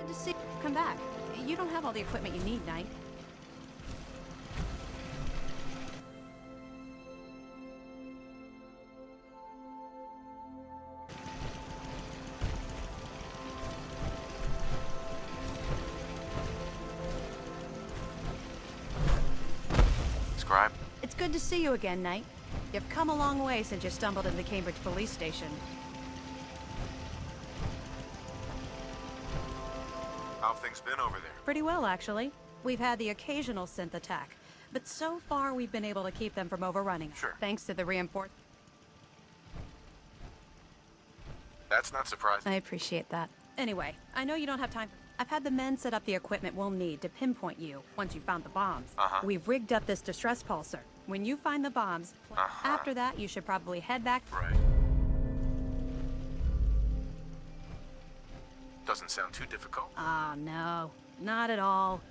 Good to see you. Come back. You don't have all the equipment you need, Knight. Scribe? It's good to see you again, Knight. You've come a long way since you stumbled into the Cambridge police station. How have things been over there? Pretty well, actually. We've had the occasional synth attack, but so far we've been able to keep them from overrunning us, Sure. thanks to the reinforcement. That's not surprising. I appreciate that. Anyway, I know you don't have time. I've had the men set up the equipment we'll need to pinpoint you once you've found the bombs. We've rigged up this distress pulsar. When you find the bombs, after that you should probably head back. Right. Doesn't sound too difficult. Ah, no. Not at all.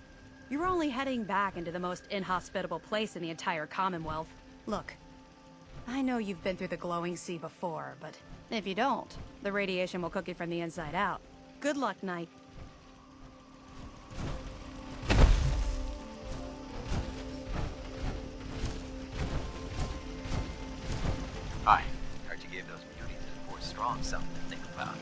You're only heading back into the most inhospitable place in the entire Commonwealth. Look, I know you've been through the glowing sea before, but if you don't, the radiation will cook you from the inside out. Good luck, Knight. Hi. Heard you gave those beauties in Force Strong something to think about.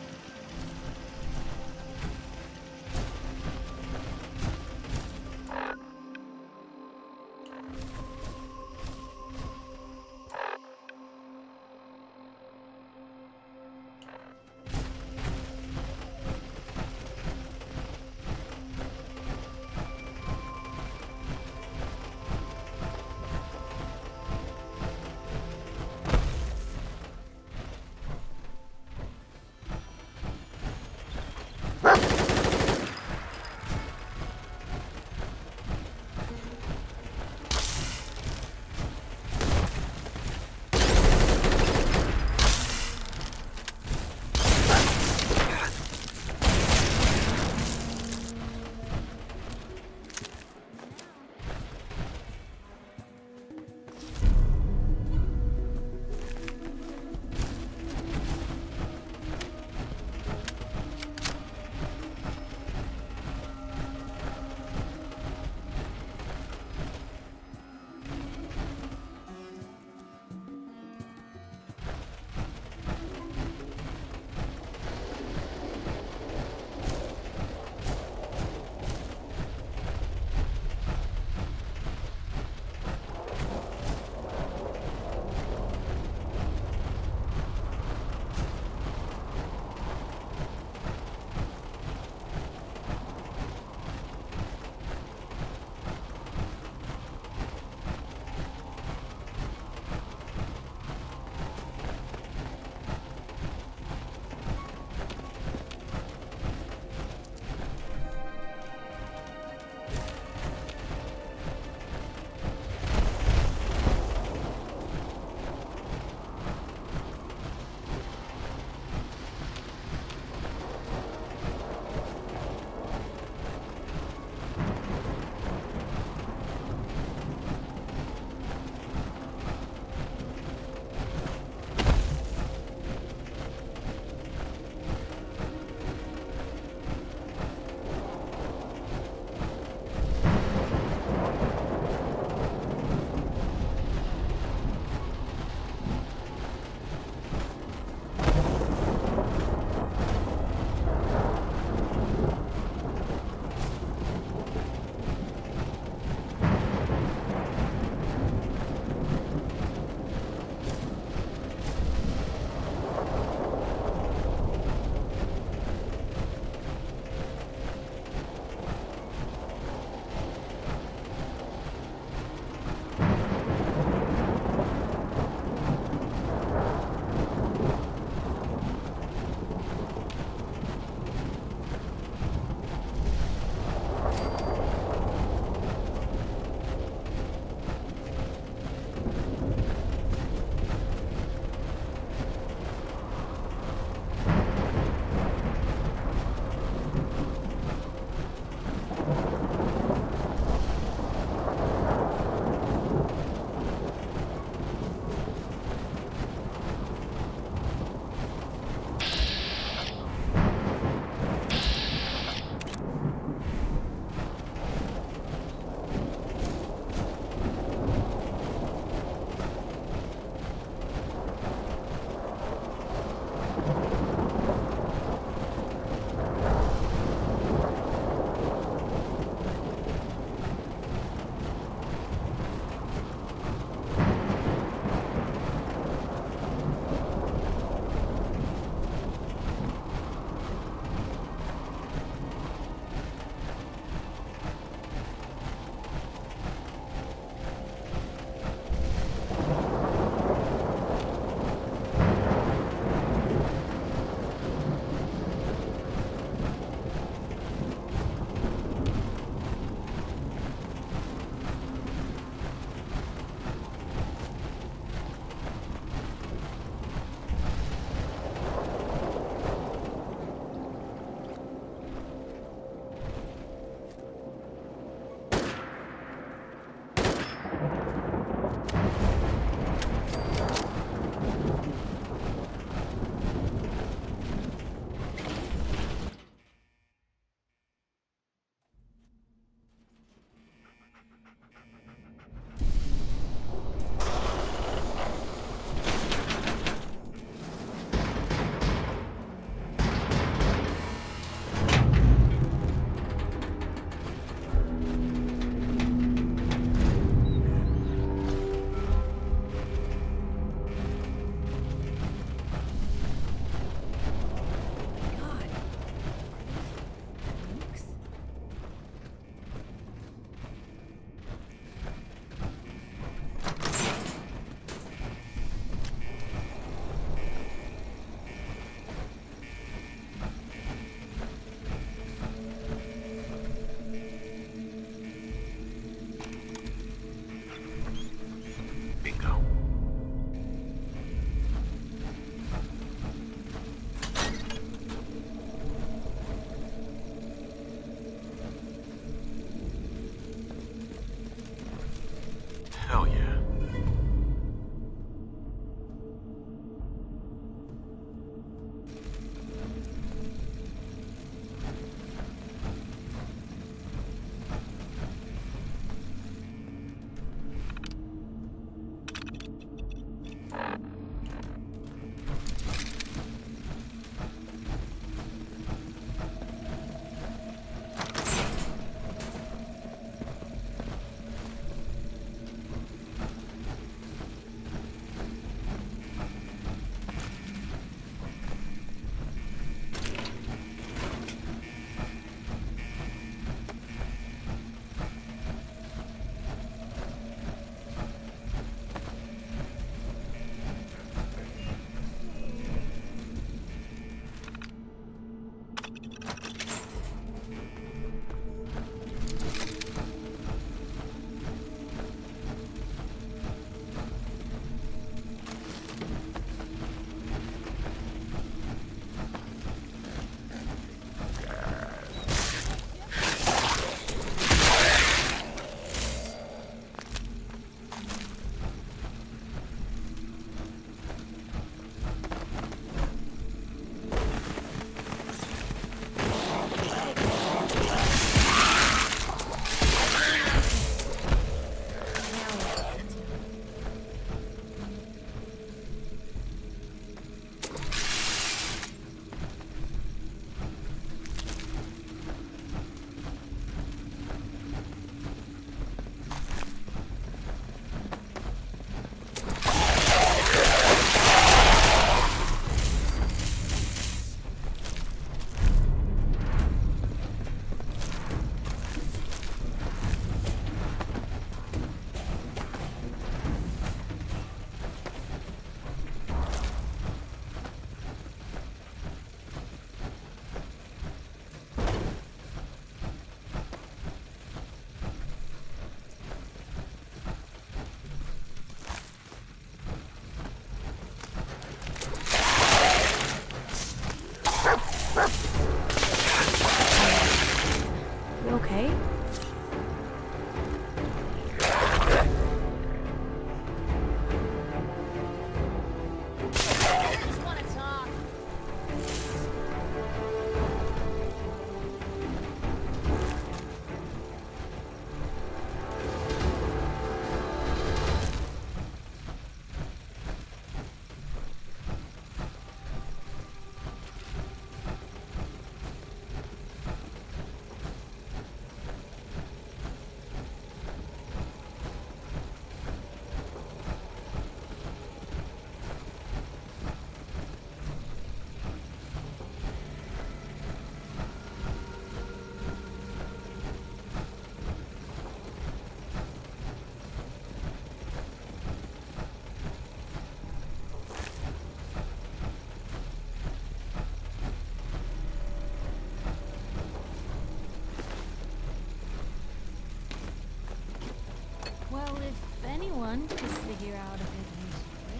fun to figure out a good use for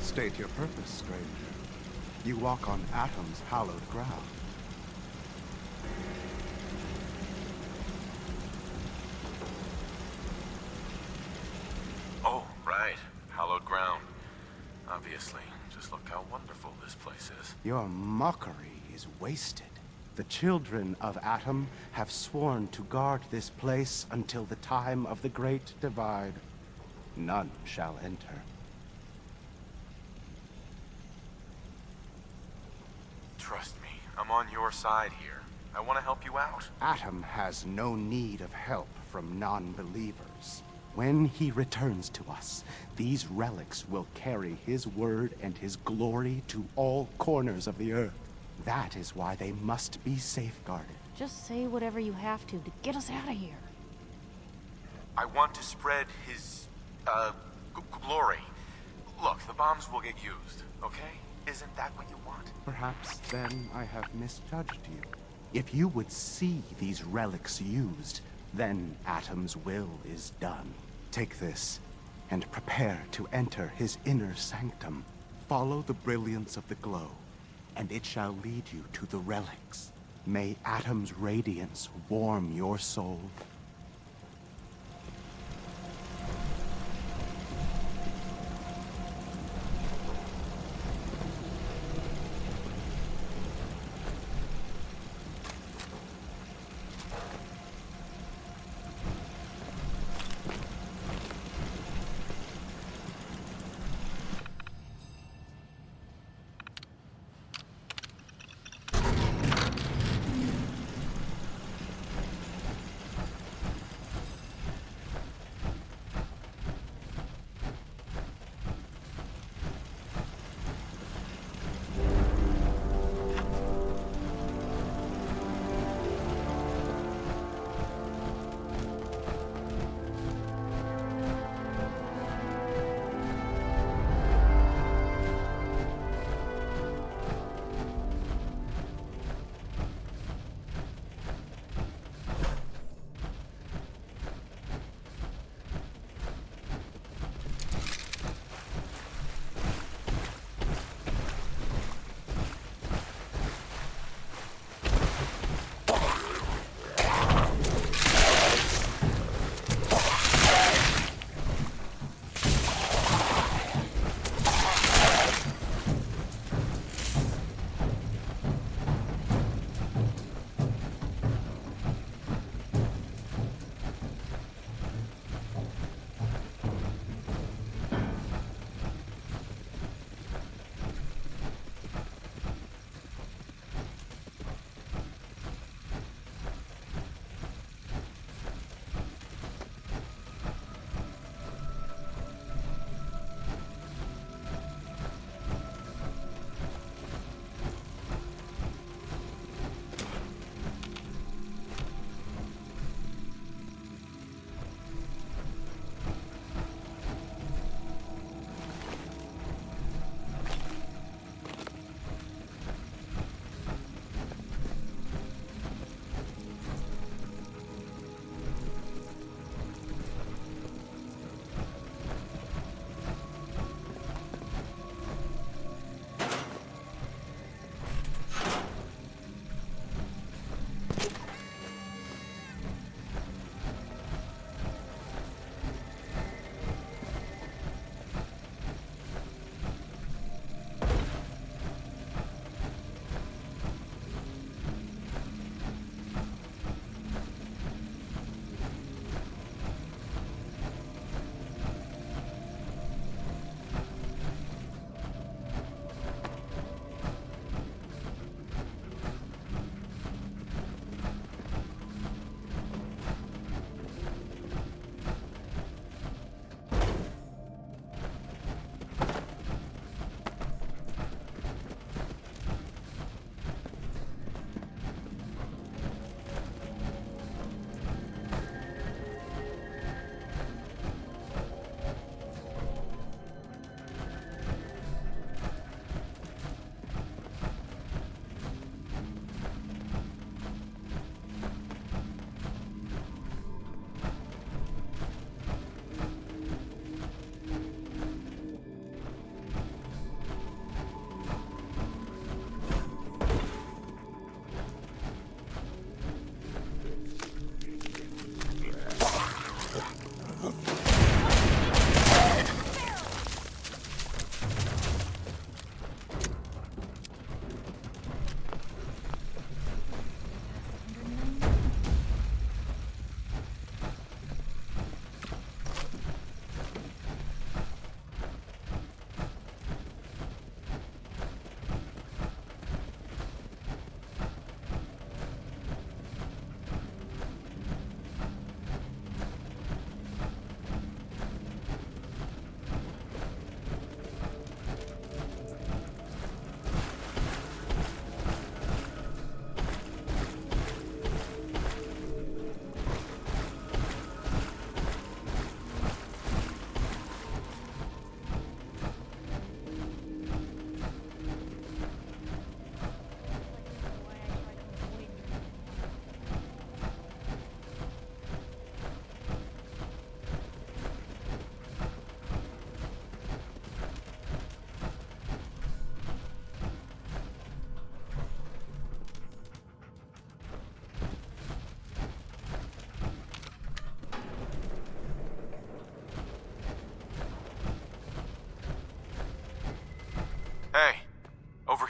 it. State your purpose, stranger. You walk on Atom's hallowed ground. Oh, right. Hallowed ground. Obviously. Just look how wonderful this place is. Your mockery is wasted. The children of Atom have sworn to guard this place until the time of the Great Divide. None shall enter. Trust me, I'm on your side here. I want to help you out. Atom has no need of help from non-believers. When he returns to us, these relics will carry his word and his glory to all corners of the earth. That is why they must be safeguarded. Just say whatever you have to get us out of here. I want to spread his, glory. Look, the bombs will get used, okay? Isn't that what you want? Perhaps then I have misjudged you. If you would see these relics used, then Atom's will is done. Take this, and prepare to enter his inner sanctum. Follow the brilliance of the glow, and it shall lead you to the relics. May Atom's radiance warm your soul.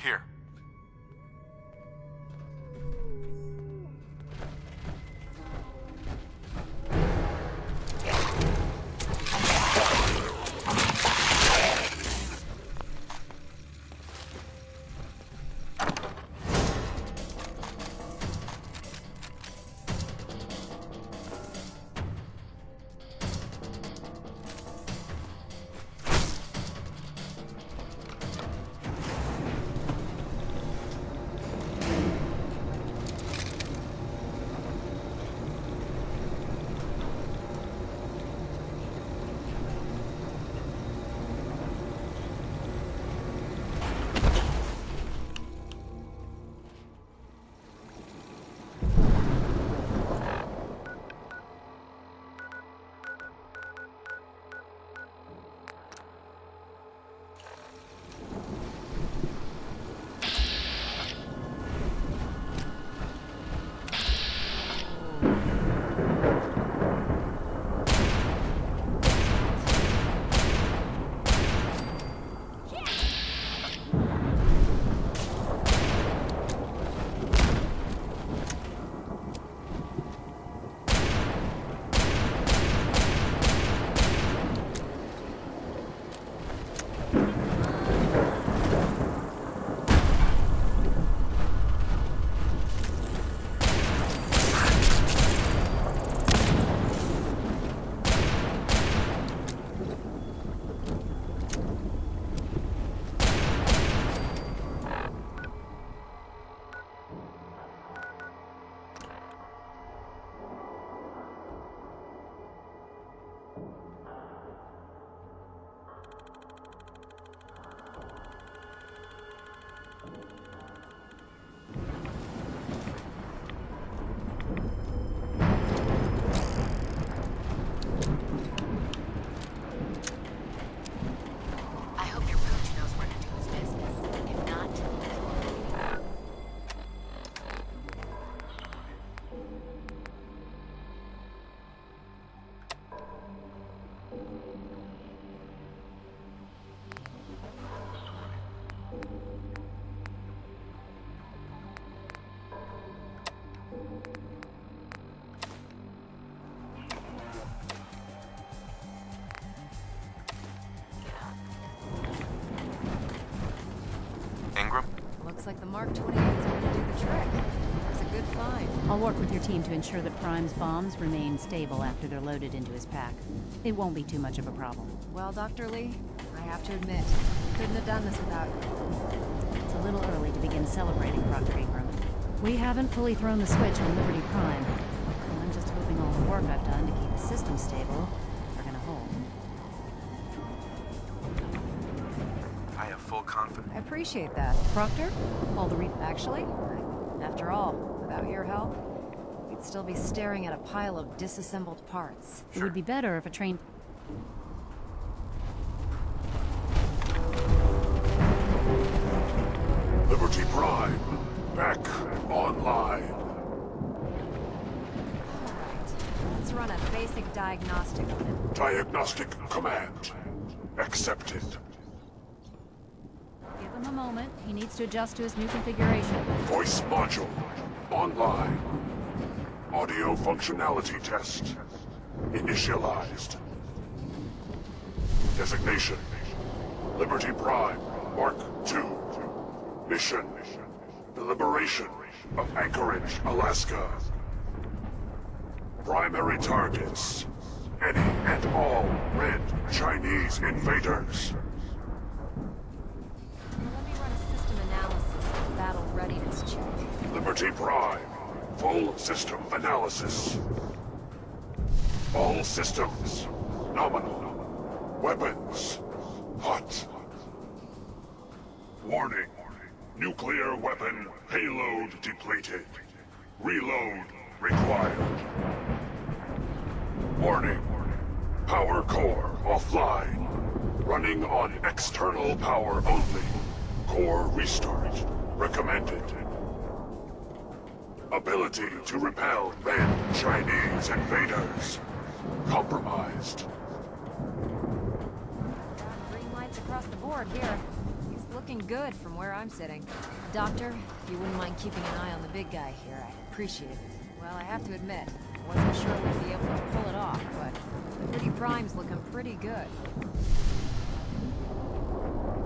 here. I hope your pooch knows where to do his business. If not, Ingram? Looks like the Mark 28 is going to do the trick. That's a good find. I'll work with your team to ensure that Prime's bombs remain stable after they're loaded into his pack. It won't be too much of a problem. Well, Dr. Lee, I have to admit, couldn't have done this without you. It's a little early to begin celebrating, Proctor Ingram. We haven't fully thrown the switch on Liberty Prime. I'm just hoping all the work I've done to keep the system stable are gonna hold. I have full confidence. I appreciate that. Proctor? All the Actually, after all, without your help, we'd still be staring at a pile of disassembled parts. It would be better if a train... Liberty Prime, back online. Alright, let's run a basic diagnostic on him. Diagnostic command accepted. Give him a moment. He needs to adjust to his new configuration. Voice module online. Audio functionality test initialized. Designation: Liberty Prime Mark II. Mission: the liberation of Anchorage, Alaska. Primary targets: any and all red Chinese invaders. Let me run a system analysis and battle readiness check. Liberty Prime, full system analysis. All systems nominal. Weapons hot. Warning: nuclear weapon payload depleted. Reload required. Warning: power core offline. Running on external power only. Core restart recommended. Ability to repel red Chinese invaders compromised. Got green lights across the board here. He's looking looking good from where I'm sitting. Doctor, if you wouldn't mind keeping an eye on the big guy here, I'd appreciate it. Well, I have to admit, I wasn't sure we'd be able to pull it off, but Liberty Prime's looking pretty good.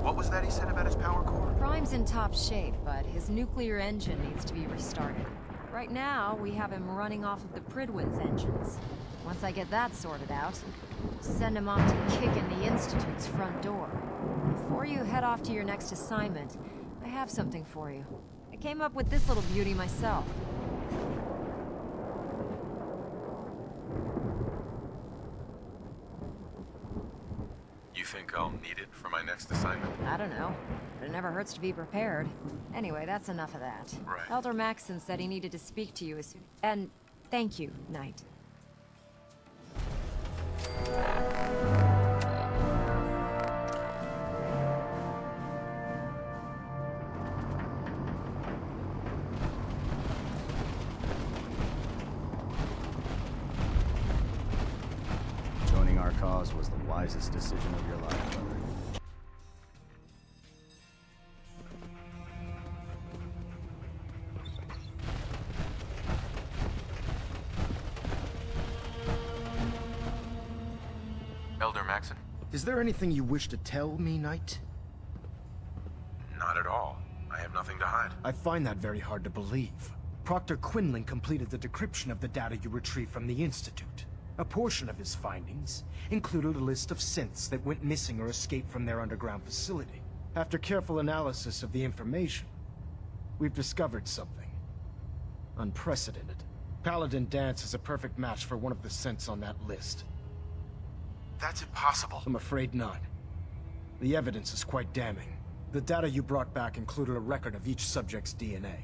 What was that he said about his power core? Prime's in top shape, but his nuclear engine needs to be restarted. Right now, we have him running off of the Prydwen's engines. Once I get that sorted out, send him off to kick in the Institute's front door. Before you head off to your next assignment, I have something for you. I came up with this little beauty myself. You think I'll need it for my next assignment? I don't know, but it never hurts to be prepared. Anyway, that's enough of that. Right. Elder Maxson said he needed to speak to you as soon. And thank you, Knight. Joining our cause was the wisest decision of your life, brother. Elder Maxson? Is there anything you wish to tell me, Knight? Not at all. I have nothing to hide. I find that very hard to believe. Proctor Quinlan completed the decryption of the data you retrieved from the Institute. A portion of his findings included a list of synths that went missing or escaped from their underground facility. After careful analysis of the information, we've discovered something unprecedented. Paladin Danse is a perfect match for one of the synths on that list. That's impossible. I'm afraid not. The evidence is quite damning. The data you brought back included a record of each subject's DNA.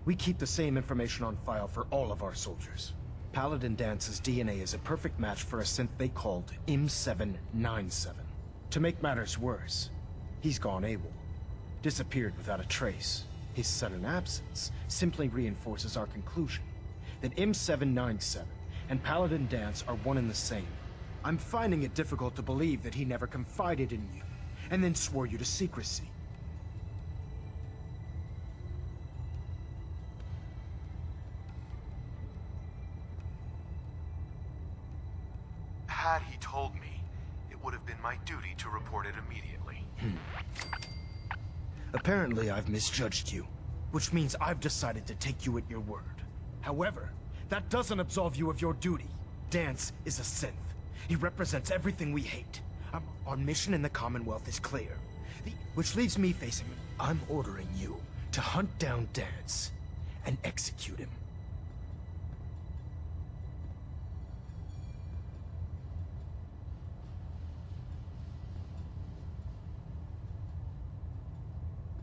We keep the same information on file for all of our soldiers. Paladin Dance's DNA is a perfect match for a synth they called M797. To make matters worse, he's gone AWOL. Disappeared without a trace. His sudden absence simply reinforces our conclusion that M797 and Paladin Danse are one and the same. I'm finding it difficult to believe that he never confided in you, and then swore you to secrecy. Had he told me, it would have been my duty to report it immediately. Apparently I've misjudged you, which means I've decided to take you at your word. However, that doesn't absolve you of your duty. Danse is a synth. He represents everything we hate. Our mission in the Commonwealth is clear. Which leaves me facing him. I'm ordering you to hunt down Danse and execute him.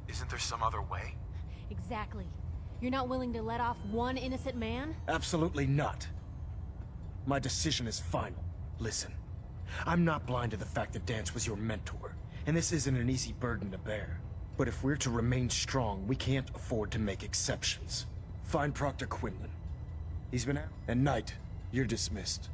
Isn't there some other way? Exactly. You're not willing to let off one innocent man? Absolutely not. My decision is final. Listen, I'm not blind to the fact that Danse was your mentor, and this isn't an easy burden to bear. But if we're to remain strong, we can't afford to make exceptions. Find Proctor Quinlan. He's been out. And Knight, you're dismissed.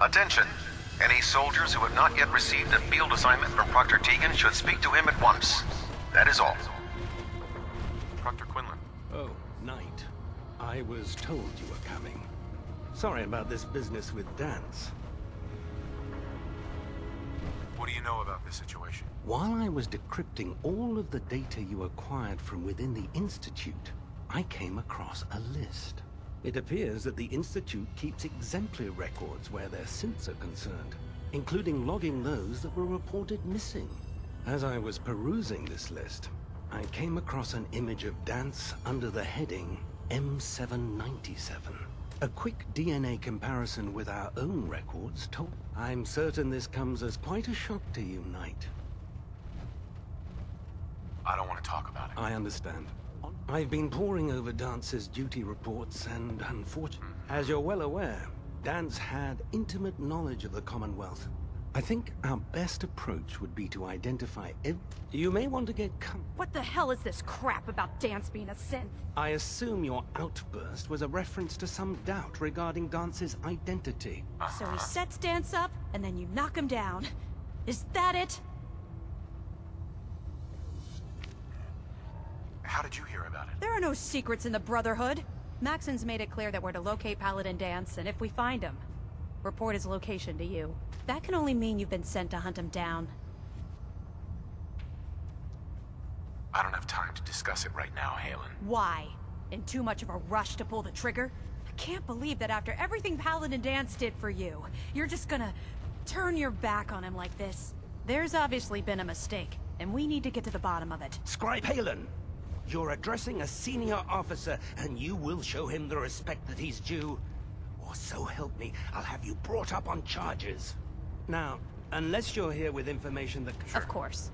Attention! Any soldiers who have not yet received a field assignment from Proctor Tegan should speak to him at once. That is all. Proctor Quinlan. Oh, Knight. I was told you were coming. Sorry about this business with Danse. What do you know about this situation? While I was decrypting all of the data you acquired from within the Institute, I came across a list. It appears that the Institute keeps exemplary records where their synths are concerned, including logging those that were reported missing. As I was perusing this list, I came across an image of Danse under the heading M797. A quick DNA comparison with our own records told... I'm certain this comes as quite a shock to you, Knight. I don't want to talk about it. I understand. I've been poring over Dance's duty reports, and unfortunately, as you're well aware, Danse had intimate knowledge of the Commonwealth. I think our best approach would be to identify You may want to get What the hell is this crap about Dance being a synth? I assume your outburst was a reference to some doubt regarding Dance's identity. So he sets Dance up, and then you knock him down. Is that it? How did you hear about it? There are no secrets in the Brotherhood. Maxon's made it clear that we're to locate Paladin Dance, and if we find him, report his location to you. That can only mean you've been sent to hunt him down. I don't have time to discuss it right now, Halen. Why? In too much of a rush to pull the trigger? I can't believe that after everything Paladin Dance did for you, you're just gonna turn your back on him like this. There's obviously been a mistake, and we need to get to the bottom of it. Scribe Halen! You're addressing a senior officer, and you will show him the respect that he's due. Or so help me, I'll have you brought up on charges. Now, unless you're here with information that... Of course.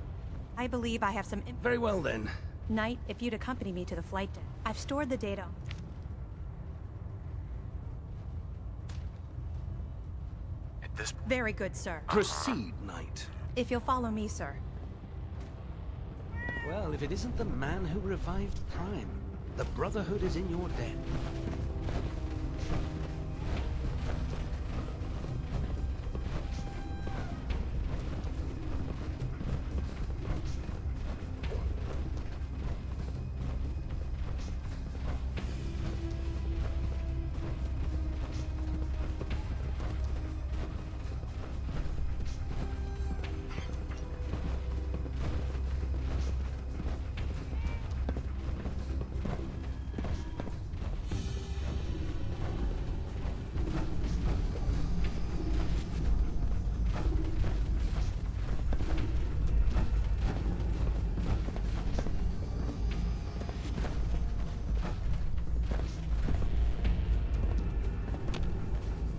I believe I have some... Very well, then. Knight, if you'd accompany me to the flight deck. I've stored the data. At this... Very good, sir. Proceed, Knight. If you'll follow me, sir. Well, if it isn't the man who revived Prime, the Brotherhood is in your debt.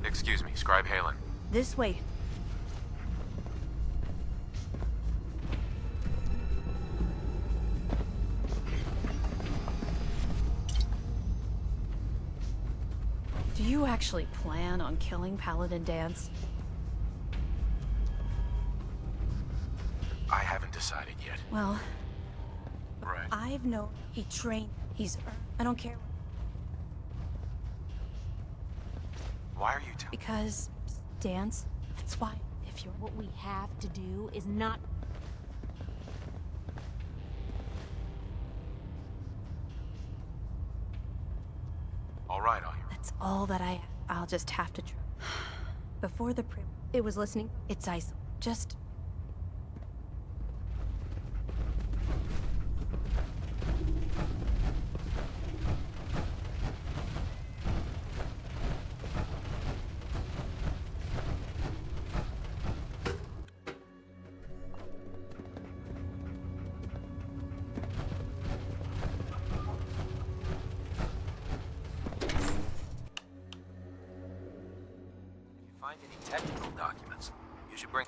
Excuse me, Scribe Halen. This way. Do you actually plan on killing Paladin Dance? I haven't decided yet. Well, Right. I've known he trained. I don't care. Why are you telling? Because Dance. That's why. If you're What we have to do is not... All right, I'll hear. That's all that I'll just have to try. Before the it was listening. It's ice. Just... Find any technical documents, you should bring...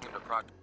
to Proctor.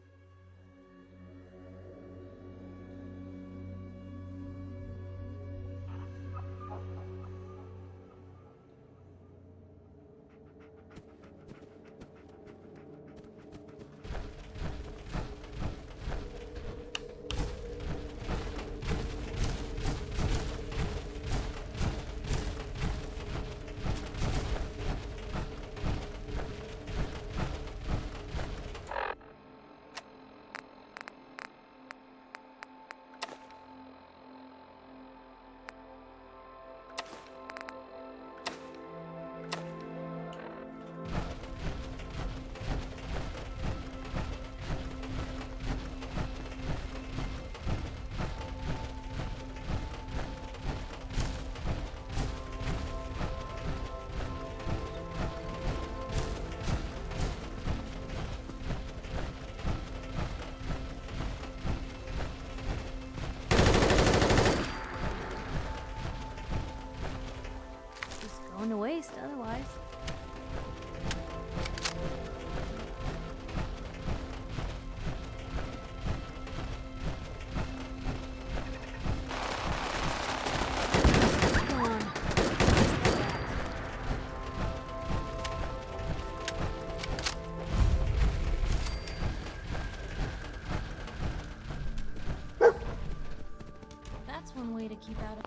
Just one way to keep out of...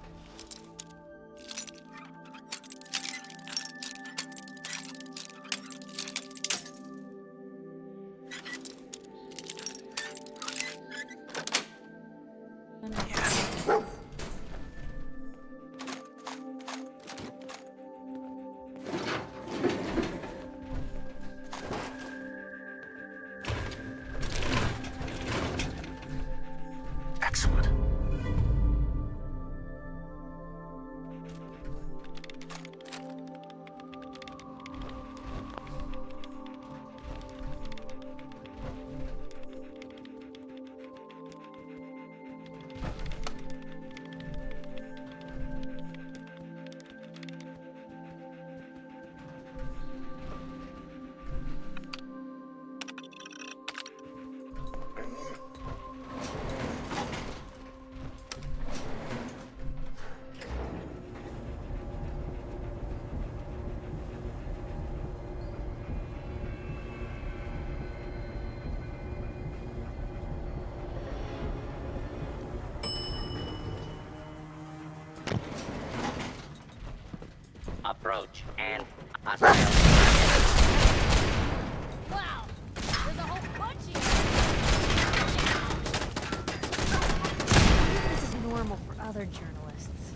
Excellent. Approach and Wow! There's a whole bunch of you! This is normal for other journalists.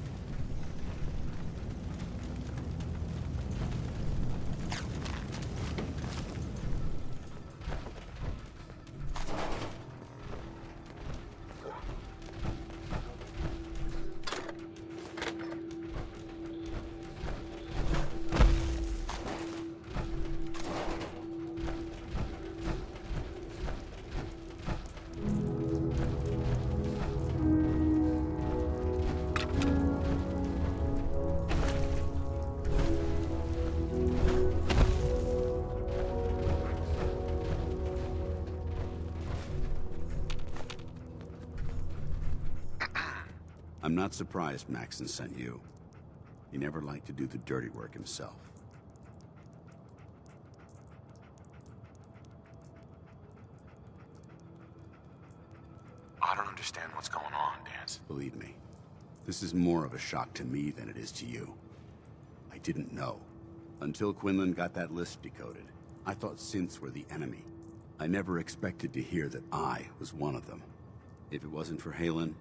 I'm not surprised Maxon sent you. He never liked to do the dirty work himself. I don't understand what's going on, Danse. Believe me, this is more of a shock to me than it is to you. I didn't know. Until Quinlan got that list decoded, I thought synths were the enemy. I never expected to hear that I was one of them. If it wasn't for Haylen,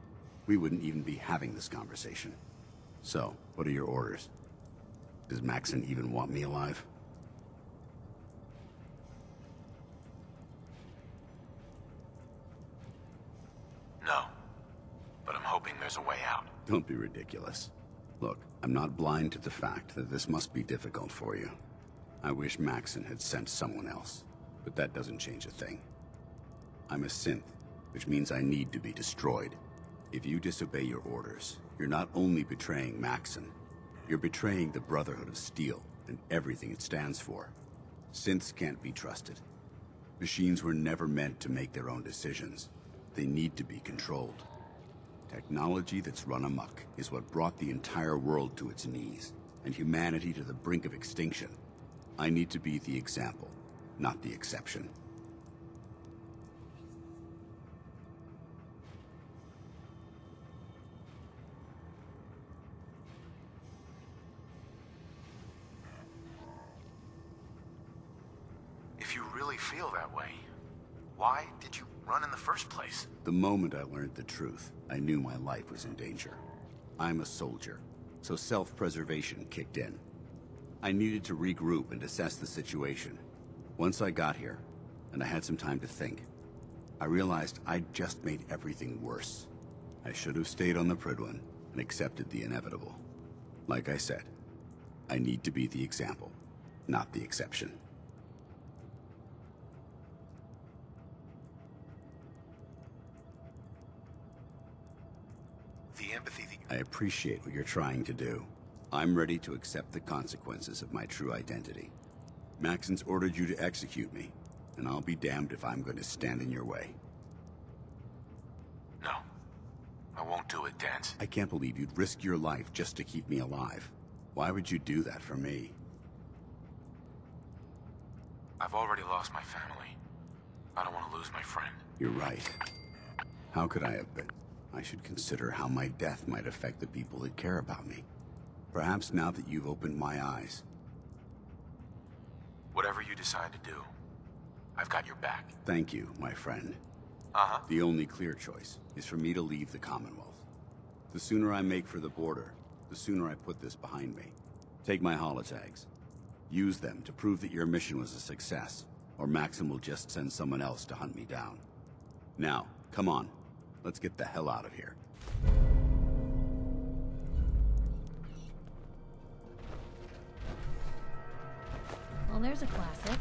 we wouldn't even be having this conversation. So, what are your orders? Does Maxon even want me alive? No. But I'm hoping there's a way out. Don't be ridiculous. Look, I'm not blind to the fact that this must be difficult for you. I wish Maxon had sent someone else, but that doesn't change a thing. I'm a synth, which means I need to be destroyed. If you disobey your orders, you're not only betraying Maxon, you're betraying the Brotherhood of Steel and everything it stands for. Synths can't be trusted. Machines were never meant to make their own decisions. They need to be controlled. Technology that's run amok is what brought the entire world to its knees, and humanity to the brink of extinction. I need to be the example, not the exception. If you really feel that way, why did you run in the first place? The moment I learned the truth, I knew my life was in danger. I'm a soldier, so self-preservation kicked in. I needed to regroup and assess the situation. Once I got here, and I had some time to think, I realized I'd just made everything worse. I should have stayed on the Prydwen and accepted the inevitable. Like I said, I need to be the example, not the exception. The empathy I appreciate what you're trying to do. I'm ready to accept the consequences of my true identity. Maxon's ordered you to execute me, and I'll be damned if I'm going to stand in your way. No. I won't do it, Danse. I can't believe you'd risk your life just to keep me alive. Why would you do that for me? I've already lost my family. I don't want to lose my friend. You're right. How could I have been? I should consider how my death might affect the people that care about me. Perhaps now that you've opened my eyes. Whatever you decide to do, I've got your back. Thank you, my friend. Uh-huh. The only clear choice is for me to leave the Commonwealth. The sooner I make for the border, the sooner I put this behind me. Take my holotags. Use them to prove that your mission was a success, or Maxim will just send someone else to hunt me down. Now, come on. Let's get the hell out of here. Well, there's a classic.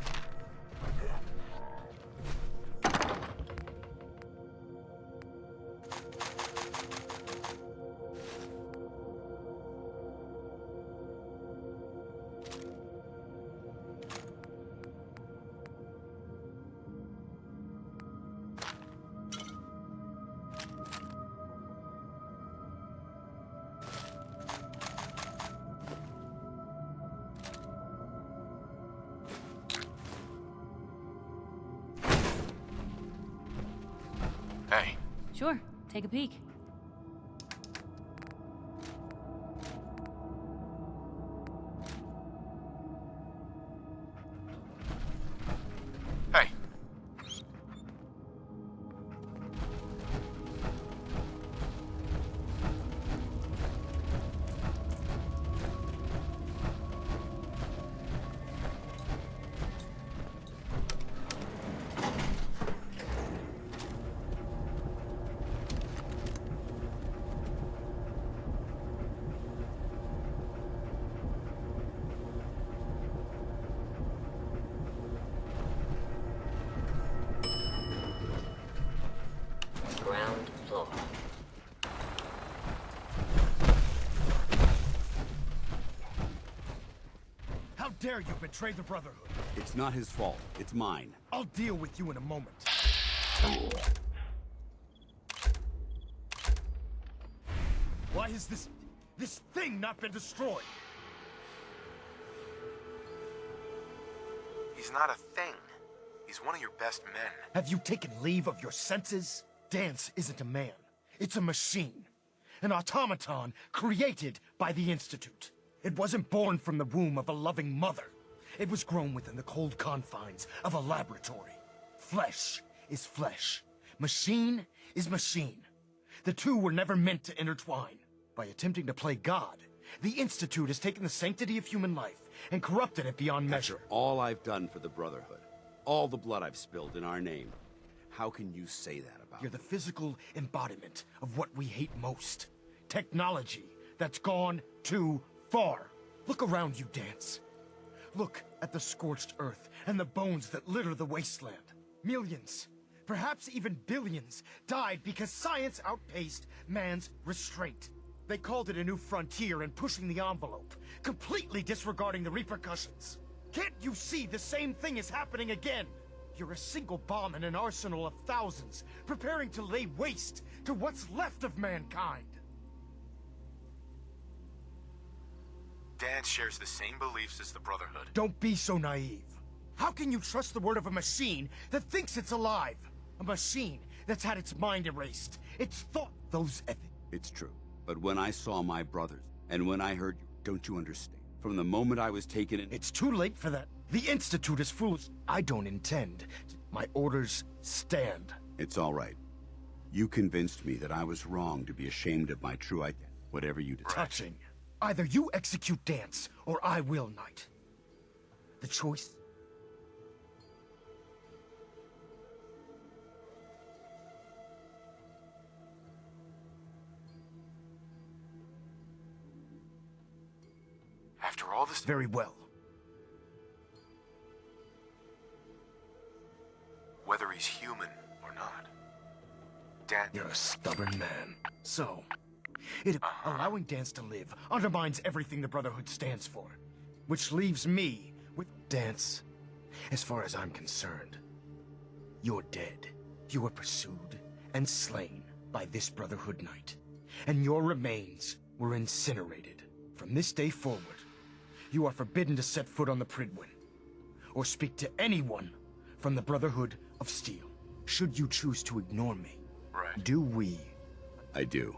Hey. Sure, take a peek. Hey. Ground floor. How dare you betray the Brotherhood? It's not his fault. It's mine. I'll deal with you in a moment. Why has this thing not been destroyed? He's not a thing. He's one of your best men. Have you taken leave of your senses? Dance isn't a man. It's a machine. An automaton created by the Institute. It wasn't born from the womb of a loving mother. It was grown within the cold confines of a laboratory. Flesh is flesh. Machine is machine. The two were never meant to intertwine. By attempting to play God, the Institute has taken the sanctity of human life and corrupted it beyond measure. After all I've done for the Brotherhood, all the blood I've spilled in our name, how can you say that about You're the physical embodiment of what we hate most. Technology that's gone too far. Look around you, Dance. Look at the scorched earth and the bones that litter the wasteland. Millions, perhaps even billions, died because science outpaced man's restraint. They called it a new frontier and pushing the envelope, completely disregarding the repercussions. Can't you see the same thing is happening again? You're a single bomb in an arsenal of thousands, preparing to lay waste to what's left of mankind. Dance shares the same beliefs as the Brotherhood. Don't be so naive. How can you trust the word of a machine that thinks it's alive? A machine that's had its mind erased, its thought, those ethics. It's true. But when I saw my brothers, and when I heard you, don't you understand? From the moment I was taken in... It's too late for that. The Institute is foolish. I don't intend. My orders stand. It's all right. You convinced me that I was wrong to be ashamed of my true identity. Whatever you decide. Touching. Either you execute Dance, or I will, Knight. The choice... After all this... Very well. Whether he's human or not. Dance... You're a stubborn man. So, allowing Dance to live undermines everything the Brotherhood stands for. Which leaves me with Dance. As far as I'm concerned, you're dead. You were pursued and slain by this Brotherhood Knight. And your remains were incinerated. From this day forward, you are forbidden to set foot on the Prydwen, or speak to anyone from the Brotherhood of Steel. Should you choose to ignore me, Right. do we I do.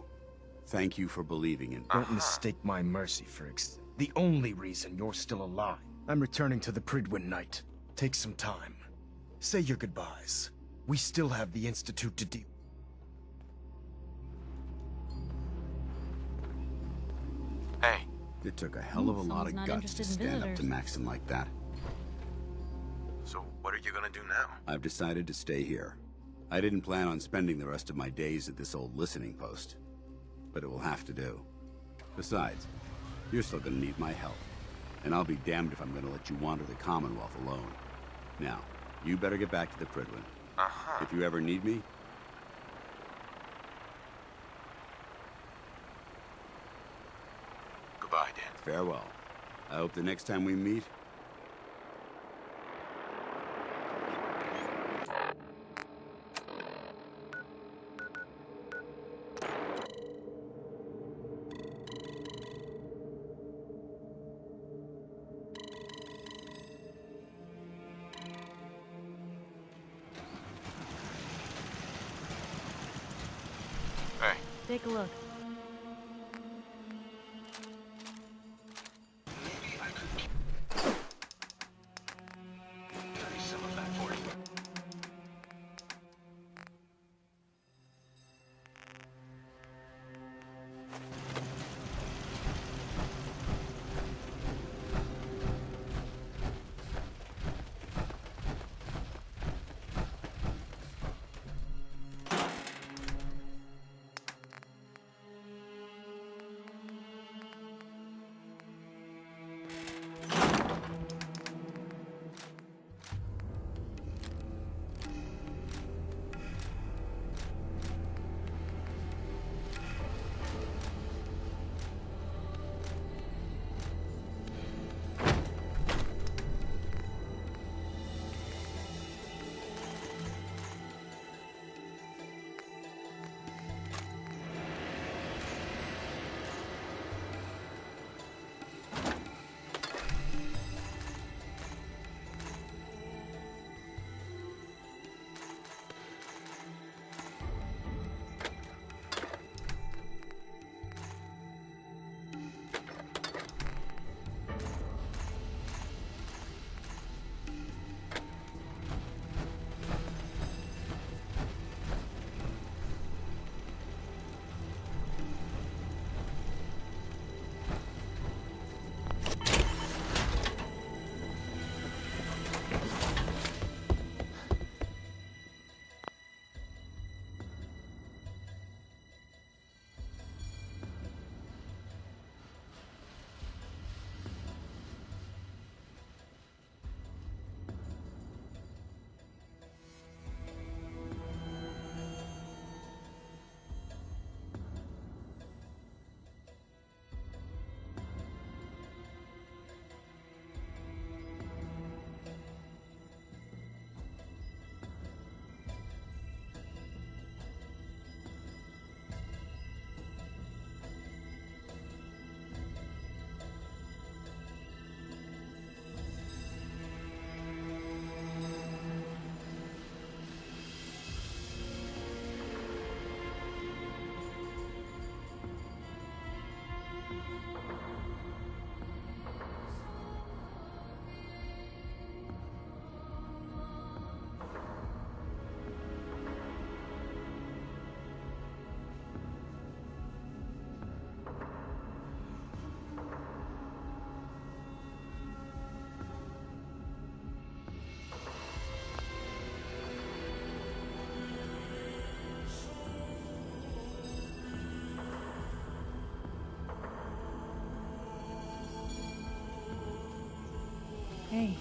Thank you for believing in... Don't mistake my mercy for the only reason you're still alive. I'm returning to the Prydwen Night. Take some time. Say your goodbyes. We still have the Institute to deal. Hey. It took a hell of a lot of Someone's not guts to interested in stand up to visitors. Maxon like that. So what are you gonna do now? I've decided to stay here. I didn't plan on spending the rest of my days at this old listening post, but it will have to do. Besides, you're still gonna need my help, and I'll be damned if I'm gonna let you wander the Commonwealth alone. Now, you better get back to the Prydwen. If you ever need me, goodbye, Dan. farewell. I hope the next time we meet, Hey. Take a look. Hey.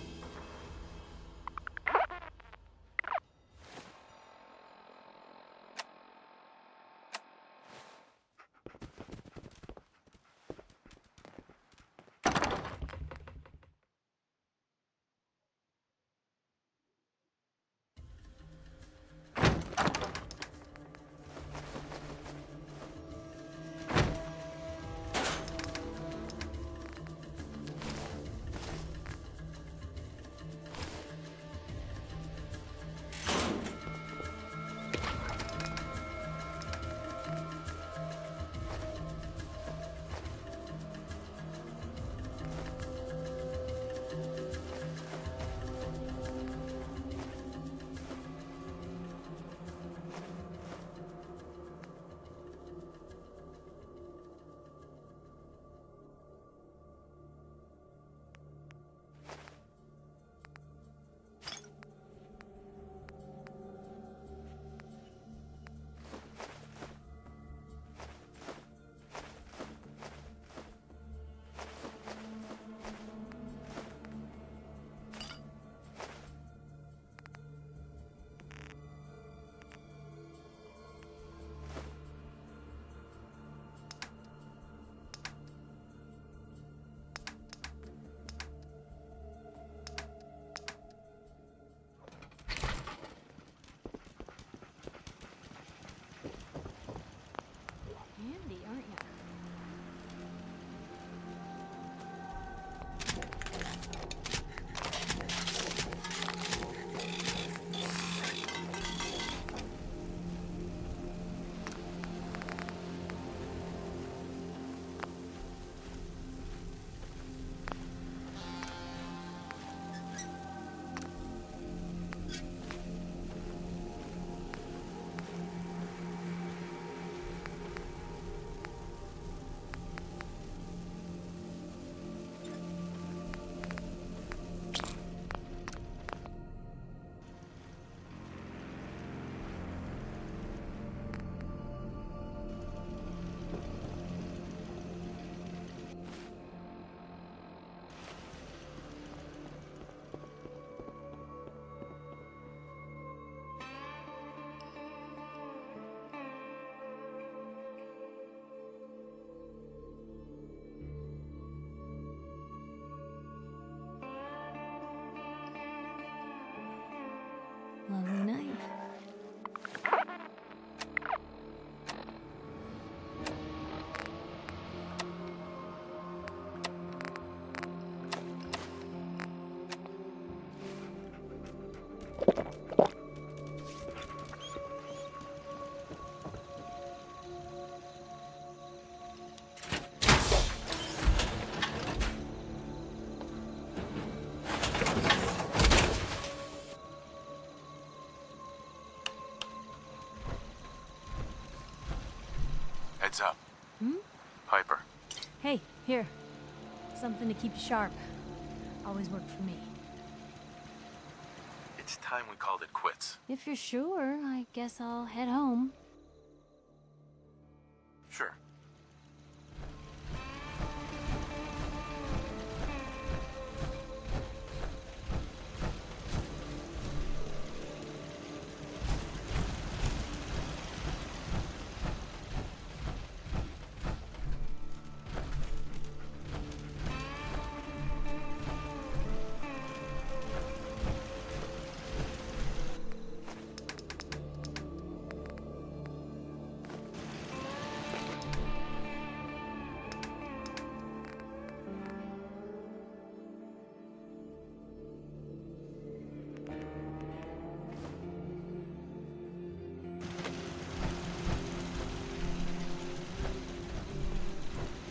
Heads up. Hmm? Piper. Hey, here. Something to keep you sharp. Always worked for me. It's time we called it quits. If you're sure, I guess I'll head home. Sure.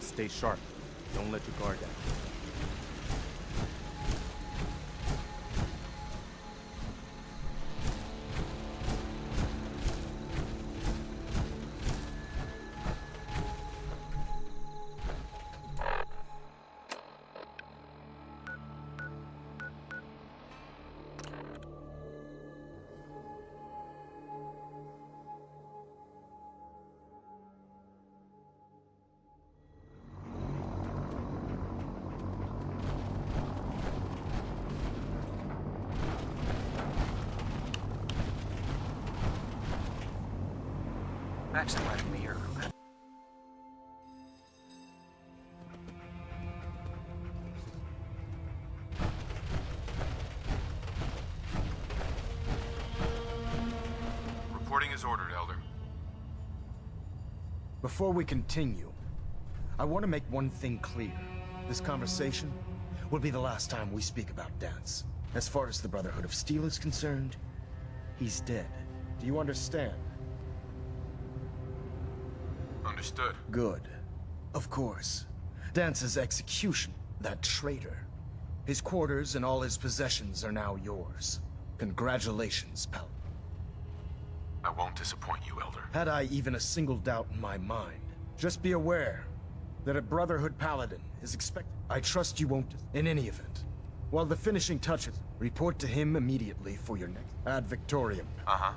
Stay sharp. Don't let your guard down. Maxon left me here. Reporting is ordered, Elder. Before we continue, I want to make one thing clear. This conversation will be the last time we speak about Danse. As far as the Brotherhood of Steel is concerned, he's dead. Do you understand? Understood. Good. Of course. Dance's execution, that traitor. His quarters and all his possessions are now yours. Congratulations, pal. I won't disappoint you, Elder. Had I even a single doubt in my mind, just be aware that a Brotherhood Paladin is expected. I trust you won't, in any event. While the finishing touches, report to him immediately for your next ad Victoriam. Uh-huh.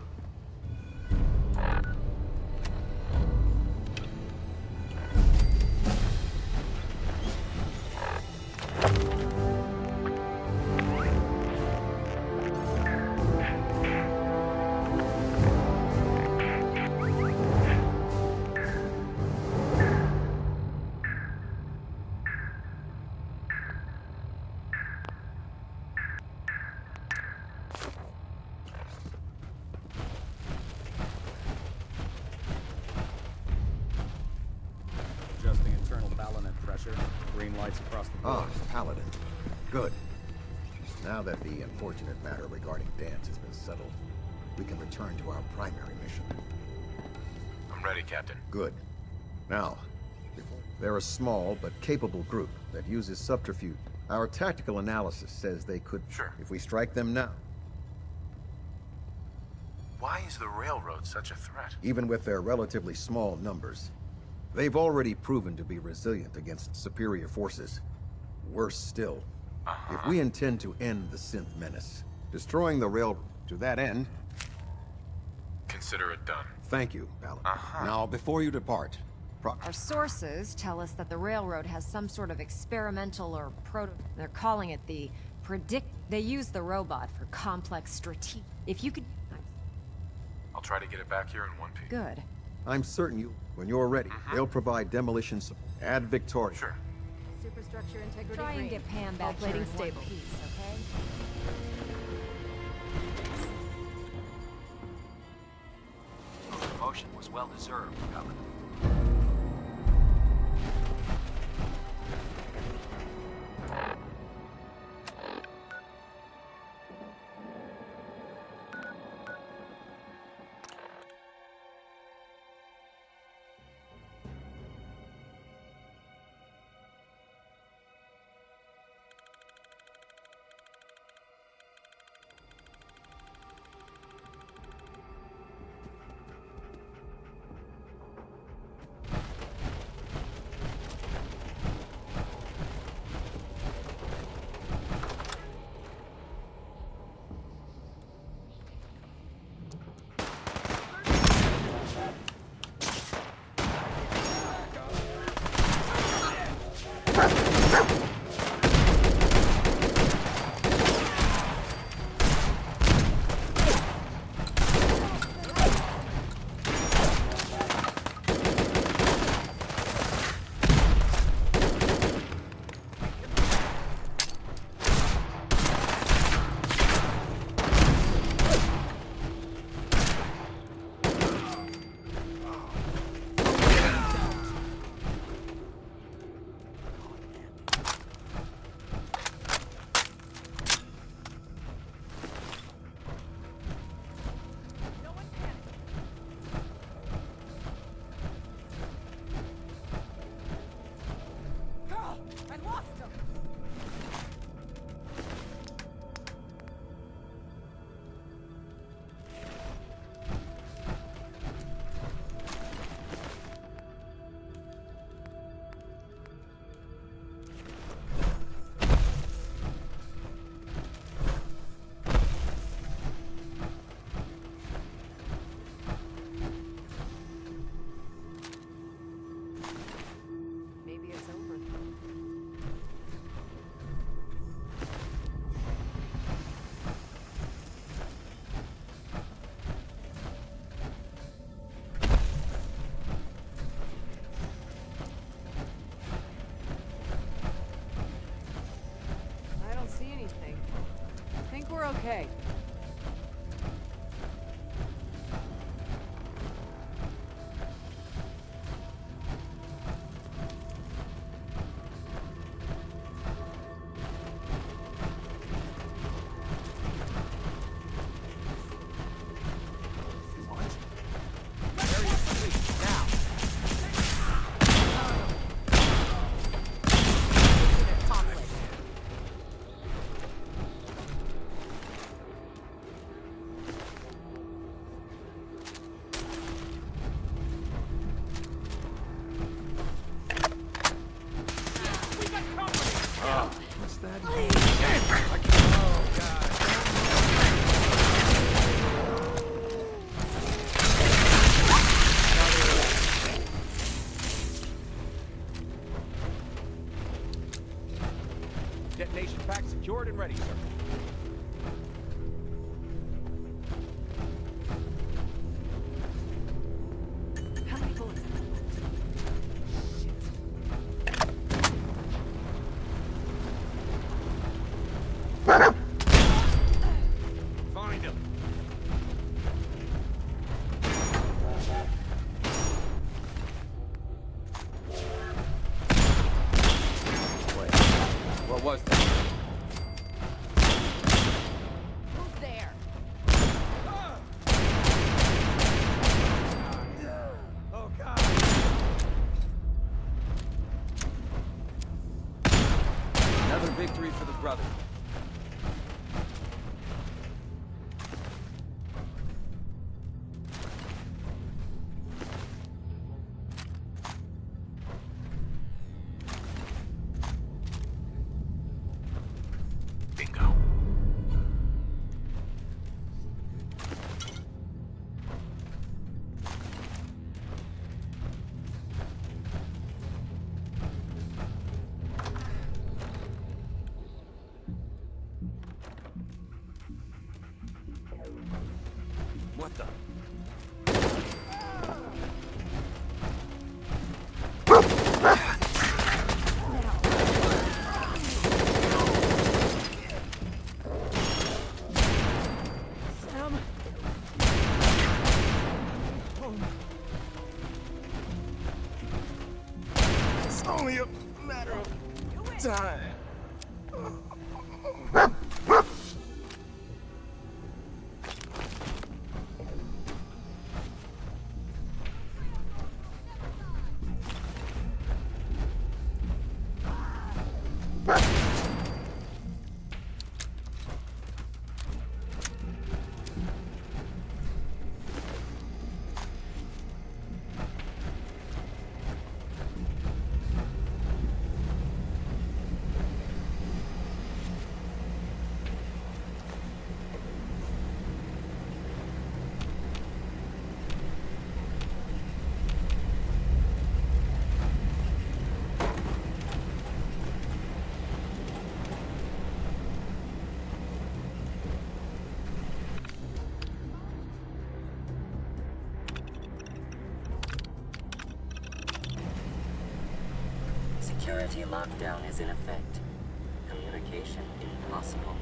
Adjusting internal balinette pressure. Green lights across the board. Ah, Paladin. Good. Now that the unfortunate matter regarding Danse has been settled, we can return to our primary mission. I'm ready, Captain. Good. Now, they're a small but capable group that uses subterfuge. Our tactical analysis says they could... Sure. If we strike them now. Why is the railroad such a threat? Even with their relatively small numbers, they've already proven to be resilient against superior forces. Worse still, if we intend to end the synth menace, destroying the railroad to that end... Consider it done. Thank you, Paladin. Now, before you depart... Our sources tell us that the railroad has some sort of experimental or They're calling it the predict... They use the robot for complex strategy. If you could... I'll try to get it back here in one piece. Good. I'm certain you, when you're ready, they'll provide demolition support. Ad Victoria. Sure. Superstructure integrity. Try and get Pam back here in one piece, okay? Promotion was well deserved, Paladin. We're okay. Detonation pack secured and ready, sir. How many bullets? Find him. Wait, what was that? Who's there? Oh, God. Another victory for the brother. Bingo. What the? Sam? It's only a matter of time. Security lockdown is in effect. Communication impossible.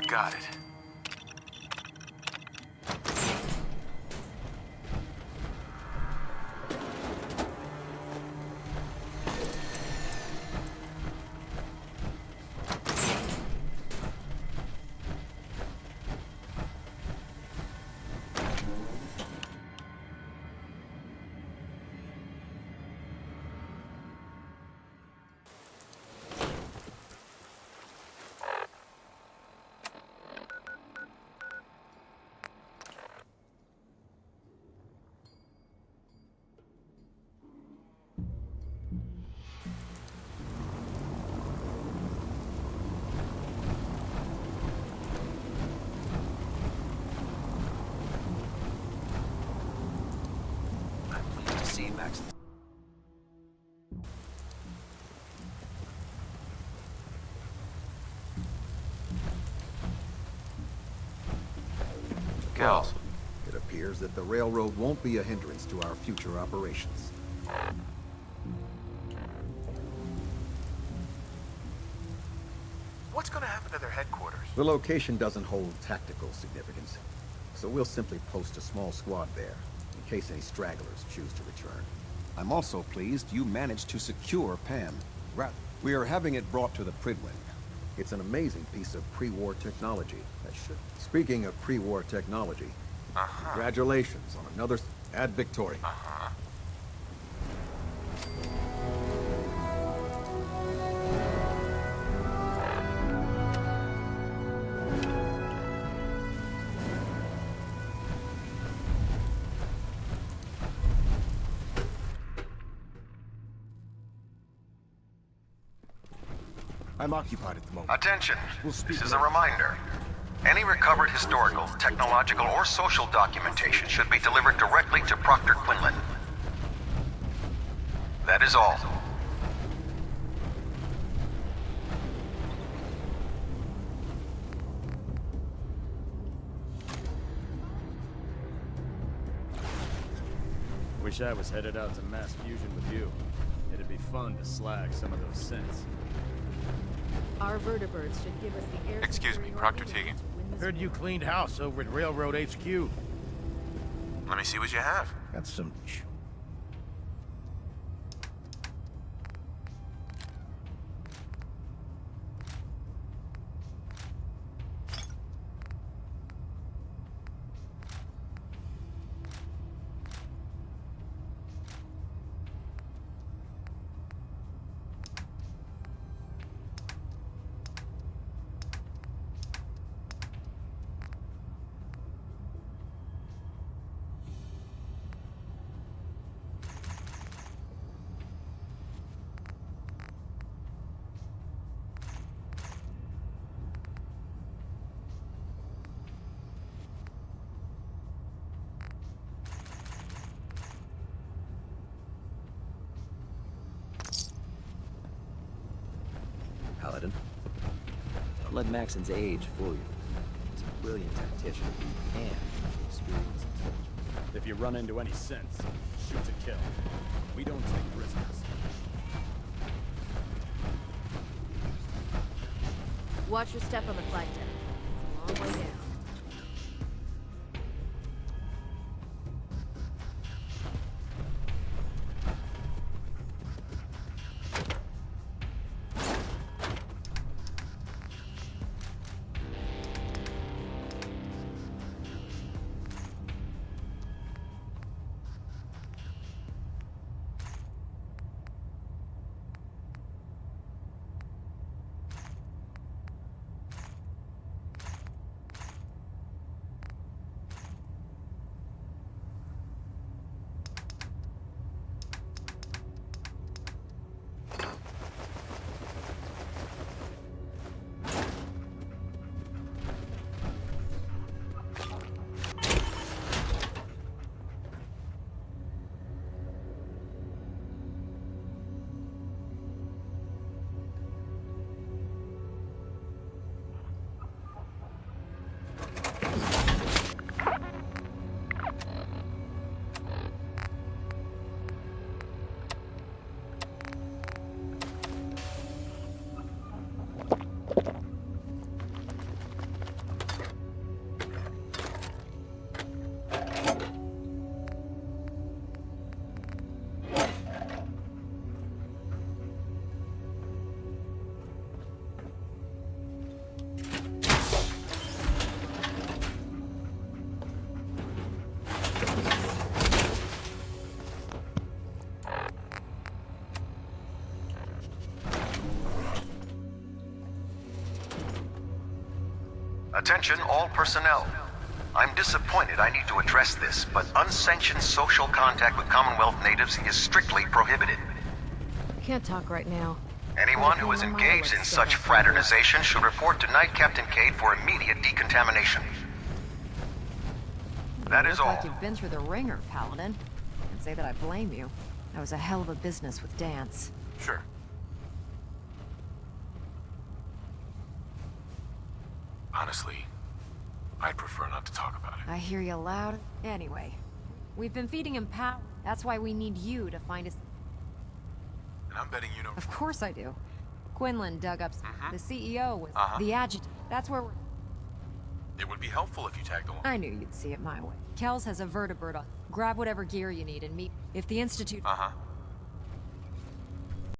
Got it. See Max. Well, it appears that the railroad won't be a hindrance to our future operations. What's going to happen to their headquarters? The location doesn't hold tactical significance, so we'll simply post a small squad there, in case any stragglers choose to return. I'm also pleased you managed to secure Pam. We are having it brought to the Prydwen. It's an amazing piece of pre-war technology that should... Speaking of pre-war technology, congratulations on another Ad Victoria. I'm occupied at the moment. Attention. We'll speak This is a later. reminder. Any recovered historical, technological, or social documentation should be delivered directly to Proctor Quinlan. That is all. Wish I was headed out to mass fusion with you. It'd be fun to slag some of those synths. Our vertebrates should give us the air. Excuse me, Proctor Tegan. Heard you cleaned house over at Railroad HQ. Let me see what you have. Got some Paladin. Don't let Maxon's age fool you. He's a brilliant tactician and experienced soldier. If you run into any synths, shoot to kill. We don't take prisoners. Watch your step on the flight deck. It's a long way down. Attention all personnel. I'm disappointed I need to address this, but unsanctioned social contact with Commonwealth natives is strictly prohibited. Can't talk right now. Anyone who is engaged in such fraternization should report to Knight Captain Cade for immediate decontamination. That is Look all. like you've been through the ringer, Paladin. Can't say that I blame you. That was a hell of a business with Dance. Sure. Honestly, I'd prefer not to talk about it. I hear you loud. Anyway, we've been feeding him power. That's why we need you to find us. And I'm betting you know... Of course I do. Quinlan dug up. The CEO was the adjutant. That's where we're... It would be helpful if you tagged along. I knew you'd see it my way. Kells has a vertebrate on. Grab whatever gear you need and meet. If the Institute...